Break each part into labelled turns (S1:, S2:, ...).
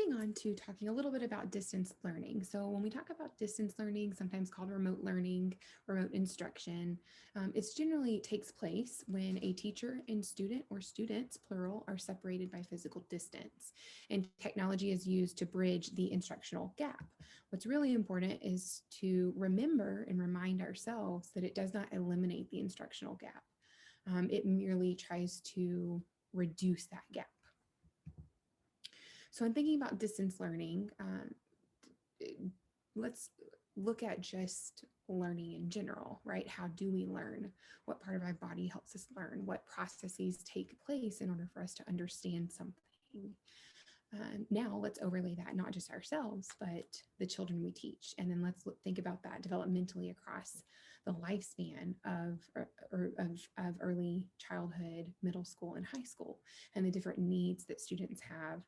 S1: moving on to talking a little bit about distance learning. So when we talk about distance learning, sometimes called remote learning, remote instruction, it generally takes place when a teacher and student or students, plural, are separated by physical distance. And technology is used to bridge the instructional gap. What's really important is to remember and remind ourselves that it does not eliminate the instructional gap. It merely tries to reduce that gap. So I'm thinking about distance learning. Let's look at just learning in general, right? How do we learn? What part of our body helps us learn? What processes take place in order for us to understand something? Now let's overlay that, not just ourselves, but the children we teach. And then let's think about that developmentally across the lifespan of early childhood, middle school, and high school, and the different needs that students have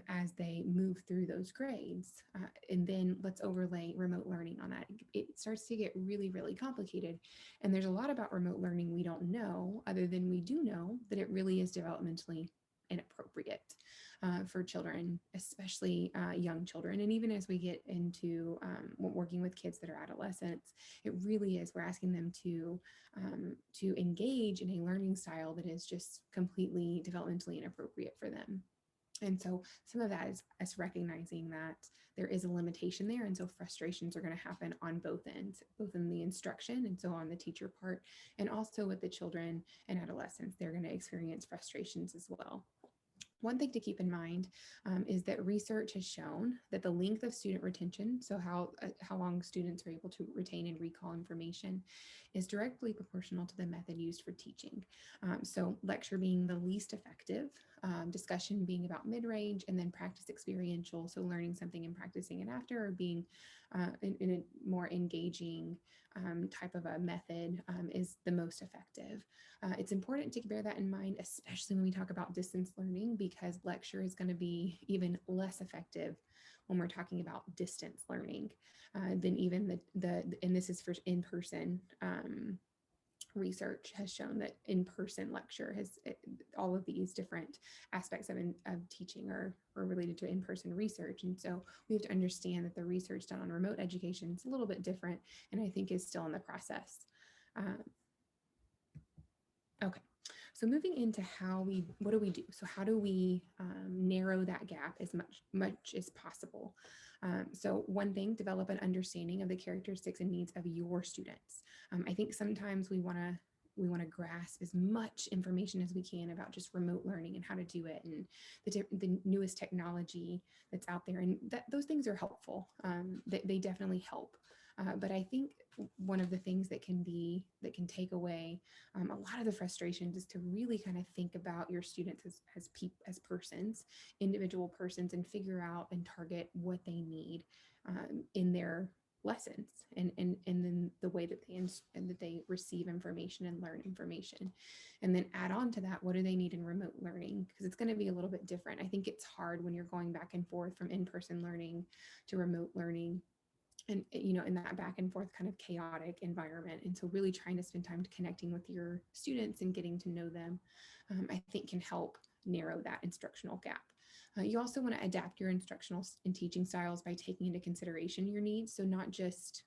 S1: as they move through those grades. And then let's overlay remote learning on that. It starts to get really, really complicated. And there's a lot about remote learning we don't know, other than we do know that it really is developmentally inappropriate for children, especially young children. And even as we get into working with kids that are adolescents, it really is, we're asking them to engage in a learning style that is just completely developmentally inappropriate for them. And so some of that is us recognizing that there is a limitation there. And so frustrations are going to happen on both ends, both in the instruction and so on the teacher part, and also with the children and adolescents, they're going to experience frustrations as well. One thing to keep in mind is that research has shown that the length of student retention, so how long students are able to retain and recall information, is directly proportional to the method used for teaching. So lecture being the least effective, discussion being about mid-range, and then practice experiential, so learning something and practicing it after, or being in a more engaging type of a method is the most effective. It's important to bear that in mind, especially when we talk about distance learning, because lecture is going to be even less effective when we're talking about distance learning than even and this is for in-person. Research has shown that in-person lecture has all of these different aspects of teaching are related to in-person research. And so we have to understand that the research done on remote education is a little bit different, and I think is still in the process. Okay, so moving into what do we do? So how do we narrow that gap as much as possible? So one thing, develop an understanding of the characteristics and needs of your students. I think sometimes we want to grasp as much information as we can about just remote learning and how to do it, and the newest technology that's out there, and those things are helpful. They definitely help. But I think one of the things that can take away a lot of the frustrations is to really kind of think about your students as persons, individual persons, and figure out and target what they need in their lessons and then the way that they receive information and learn information. And then add on to that, what do they need in remote learning? Because it's going to be a little bit different. I think it's hard when you're going back and forth from in-person learning to remote learning, and in that back and forth kind of chaotic environment. And so really trying to spend time connecting with your students and getting to know them, I think can help narrow that instructional gap. You also want to adapt your instructional and teaching styles by taking into consideration your needs. So not just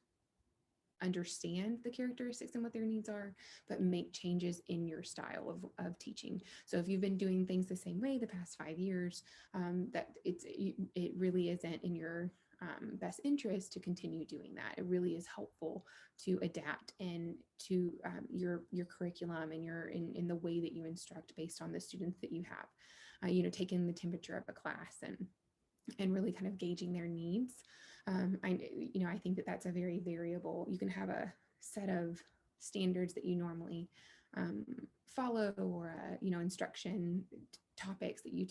S1: understand the characteristics and what their needs are, but make changes in your style of teaching. So if you've been doing things the same way the past 5 years, that it really isn't in your best interest to continue doing that. It really is helpful to adapt and to your curriculum and in the way that you instruct based on the students that you have. Taking the temperature of a class and really kind of gauging their needs. I think that that's a very variable. You can have a set of standards that you normally follow, or instruction topics that you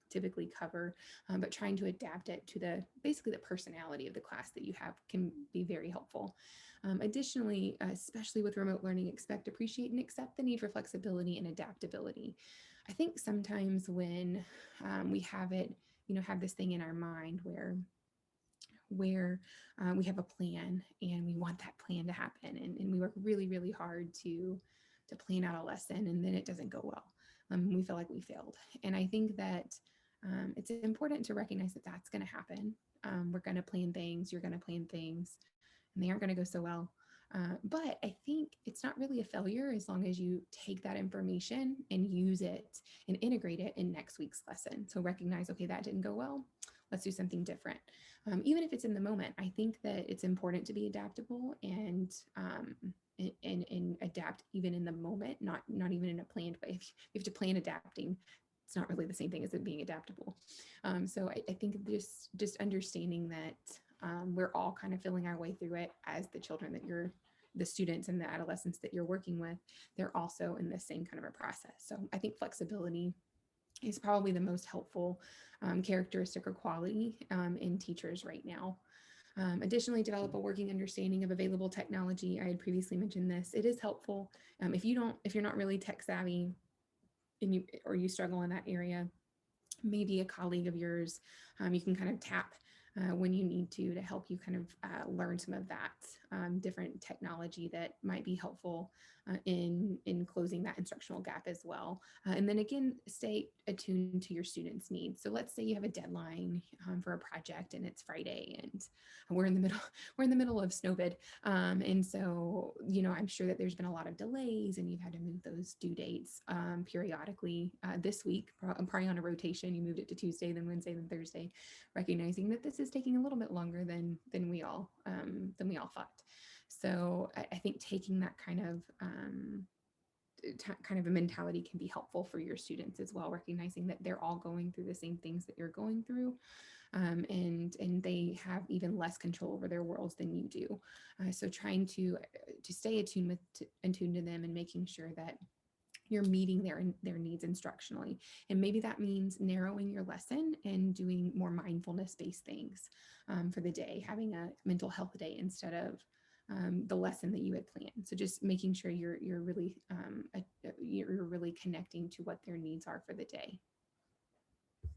S1: typically cover, but trying to adapt it to basically the personality of the class that you have can be very helpful. Additionally, especially with remote learning, expect, appreciate, and accept the need for flexibility and adaptability. I think sometimes when we have this thing in our mind where we have a plan and we want that plan to happen, and we work really, really hard to plan out a lesson, and then it doesn't go well. We feel like we failed. And I think that It's important to recognize that that's going to happen. We're going to plan things, you're going to plan things, and they aren't going to go so well. But I think it's not really a failure as long as you take that information and use it and integrate it in next week's lesson. So recognize, okay, that didn't go well. Let's do something different. Even if it's in the moment, I think that it's important to be adaptable and adapt even in the moment, not even in a planned way. If you have to plan adapting, it's not really the same thing as it being adaptable. So I think just understanding that we're all kind of feeling our way through it as the children that the students and the adolescents that you're working with, they're also in the same kind of a process. So I think flexibility is probably the most helpful characteristic or quality in teachers right now. Additionally, develop a working understanding of available technology. I had previously mentioned this. It is helpful if you're not really tech savvy and you struggle in that area. Maybe a colleague of yours you can kind of tap when you need to help you kind of learn some of that different technology that might be helpful in closing that instructional gap as well. And then again, stay attuned to your students' needs. So let's say you have a deadline for a project and it's Friday and we're in the middle we're in the middle of Snowvid. And so, I'm sure that there's been a lot of delays and you've had to move those due dates periodically this week, probably on a rotation. You moved it to Tuesday, then Wednesday, then Thursday, recognizing that this is taking a little bit longer than we all thought. So I think taking that kind of a mentality can be helpful for your students as well, recognizing that they're all going through the same things that you're going through. And they have even less control over their worlds than you do. So trying to stay attuned to them and making sure that you're meeting their needs instructionally. And maybe that means narrowing your lesson and doing more mindfulness based things for the day, having a mental health day instead of the lesson that you had planned. So just making sure you're really connecting to what their needs are for the day.